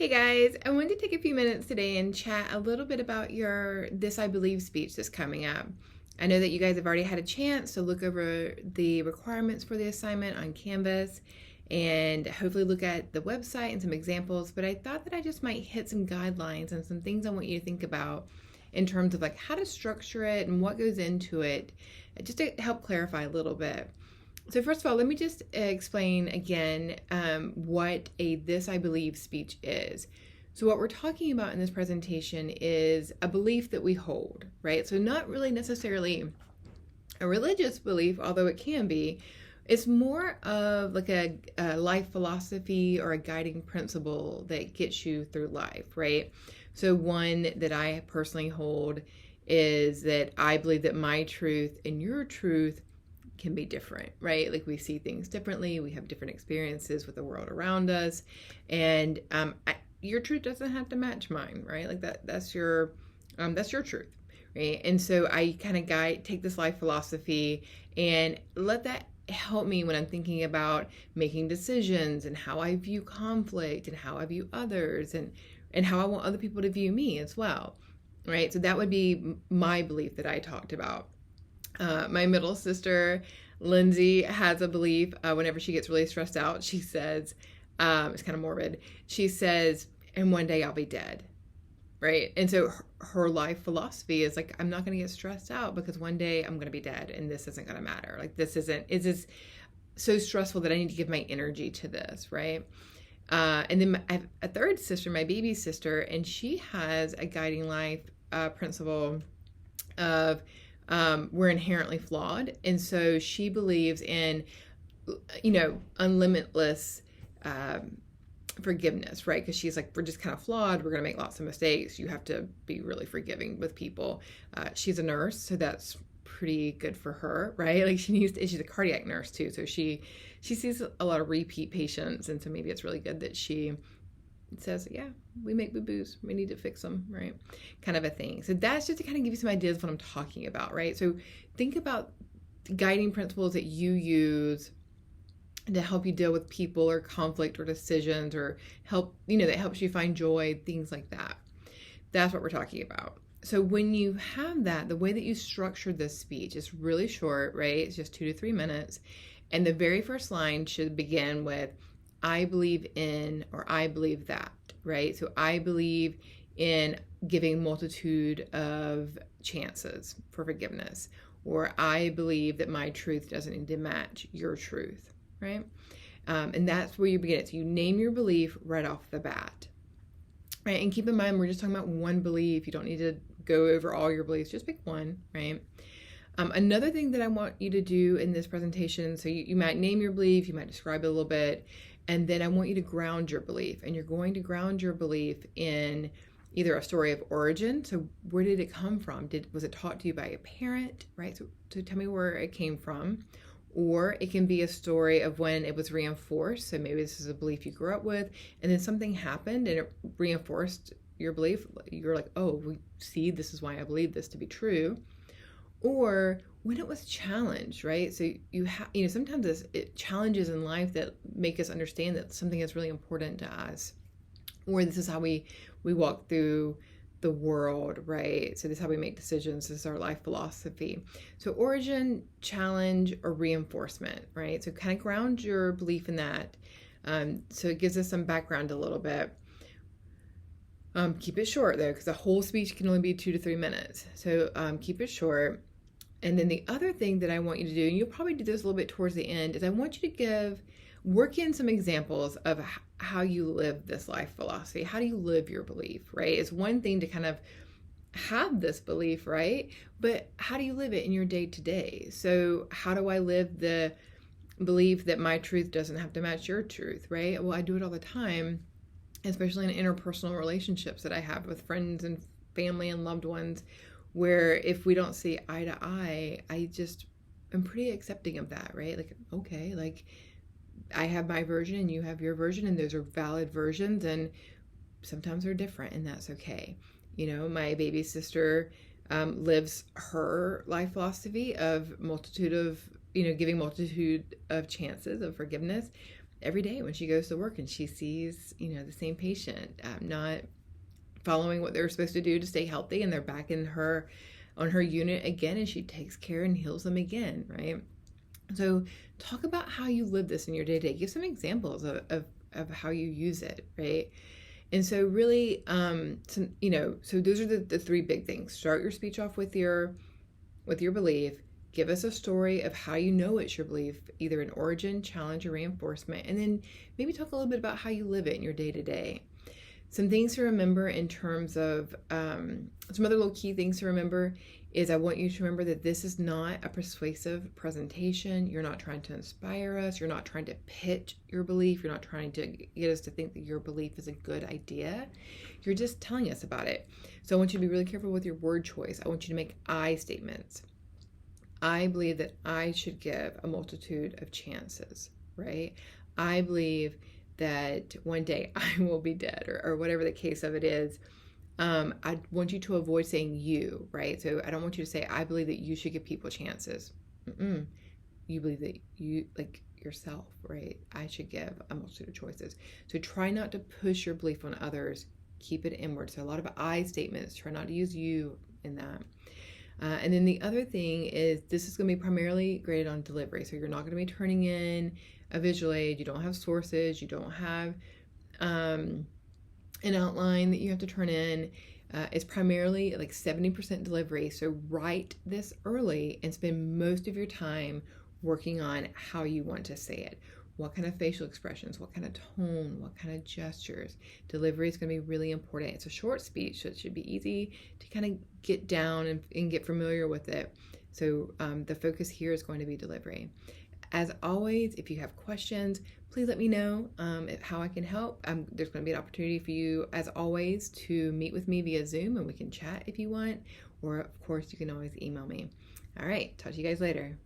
Hey guys, I wanted to take a few minutes today and chat a little bit about your This I Believe speech that's coming up. I know that you guys have already had a chance to look over the requirements for the assignment on Canvas and hopefully look at the website and some examples, but I thought that I just might hit some guidelines and some things I want you to think about in terms of like how to structure it and what goes into it, just to help clarify a little bit. So first of all, let me just explain again what a This I Believe speech is. So what we're talking about in this presentation is a belief that we hold, right? So not really necessarily a religious belief, although it can be. It's more of like a life philosophy or a guiding principle that gets you through life, right? So one that I personally hold is that I believe that my truth and your truth can be different, right? Like we see things differently, we have different experiences with the world around us, and your truth doesn't have to match mine, right? Like that's your truth, right? And so I kind of take this life philosophy and let that help me when I'm thinking about making decisions and how I view conflict and how I view others and how I want other people to view me as well, right? So that would be my belief that I talked about. My middle sister, Lindsay, has a belief whenever she gets really stressed out. She says, it's kind of morbid. She says, and one day I'll be dead, right? And so her life philosophy is like, I'm not going to get stressed out because one day I'm going to be dead and this isn't going to matter. Like it's just so stressful that I need to give my energy to this, right? And then I have a third sister, my baby sister, and she has a guiding life principle of we're inherently flawed. And so she believes in, unlimitless forgiveness, right? Because she's like, we're just kind of flawed. We're going to make lots of mistakes. You have to be really forgiving with people. She's a nurse, so that's pretty good for her, right? Like she's a cardiac nurse too. So she sees a lot of repeat patients. And so maybe it's really good that she says, yeah, we make boo-boos, we need to fix them, right? Kind of a thing. So that's just to kind of give you some ideas of what I'm talking about, right? So think about guiding principles that you use to help you deal with people or conflict or decisions or help, that helps you find joy, things like that. That's what we're talking about. So when you have that, the way that you structure this speech is really short, right? It's just 2 to 3 minutes. And the very first line should begin with, I believe in, or I believe that, right? So I believe in giving multitude of chances for forgiveness, or I believe that my truth doesn't need to match your truth, right? And that's where you begin it. So you name your belief right off the bat, right? And keep in mind, we're just talking about one belief. You don't need to go over all your beliefs, just pick one, right? Another thing that I want you to do in this presentation, so you might name your belief, you might describe it a little bit, and then I want you to ground your belief. And you're going to ground your belief in either a story of origin. So where did it come from? Was it taught to you by a parent, right? So tell me where it came from. Or it can be a story of when it was reinforced. So maybe this is a belief you grew up with, and then something happened and it reinforced your belief. You're like, oh, see, this is why I believe this to be true. Or when it was challenged, right? So sometimes it challenges in life that make us understand that something is really important to us. Or this is how we walk through the world, right? So this is how we make decisions. This is our life philosophy. So origin, challenge, or reinforcement, right? So kind of ground your belief in that. So it gives us some background a little bit. Keep it short though, because the whole speech can only be 2 to 3 minutes. So keep it short. And then the other thing that I want you to do, and you'll probably do this a little bit towards the end, is I want you to work in some examples of how you live this life philosophy. How do you live your belief, right? It's one thing to kind of have this belief, right? But how do you live it in your day to day? So how do I live the belief that my truth doesn't have to match your truth, right? Well, I do it all the time, especially in interpersonal relationships that I have with friends and family and loved ones, where if we don't see eye to eye, I'm pretty accepting of that, right? Like, okay, like I have my version and you have your version, and those are valid versions, and sometimes they're different, and that's okay. My baby sister lives her life philosophy of giving multitude of chances of forgiveness. every day when she goes to work and she sees, the same patient not following what they're supposed to do to stay healthy, and they're back on her unit again, and she takes care and heals them again, right? So talk about how you live this in your day-to-day. Give some examples of how you use it, right? And so really, so those are the three big things. Start your speech off with your belief. Give us a story of how you know it's your belief, either an origin, challenge, or reinforcement. And then maybe talk a little bit about how you live it in your day-to-day. Some things to remember in terms of some other little key things to remember is I want you to remember that this is not a persuasive presentation. You're not trying to inspire us. You're not trying to pitch your belief. You're not trying to get us to think that your belief is a good idea. You're just telling us about it. So I want you to be really careful with your word choice. I want you to make I statements. I believe that I should give a multitude of chances, right? I believe that one day I will be dead, or whatever the case of it is. I want you to avoid saying you, right? So I don't want you to say, I believe that you should give people chances. You believe that you, like yourself, right? I should give a multitude of choices. So try not to push your belief on others. Keep it inward. So a lot of I statements, try not to use you in that. And then the other thing is this is going to be primarily graded on delivery. So you're not going to be turning in a visual aid. You don't have sources. You don't have an outline that you have to turn in. It's primarily like 70% delivery. So write this early and spend most of your time working on how you want to say it. What kind of facial expressions, what kind of tone, what kind of gestures. Delivery is going to be really important. It's a short speech, so it should be easy to kind of get down and get familiar with it. So the focus here is going to be delivery. As always, if you have questions, please let me know how I can help. There's going to be an opportunity for you, as always, to meet with me via Zoom, and we can chat if you want. Or, of course, you can always email me. All right, talk to you guys later.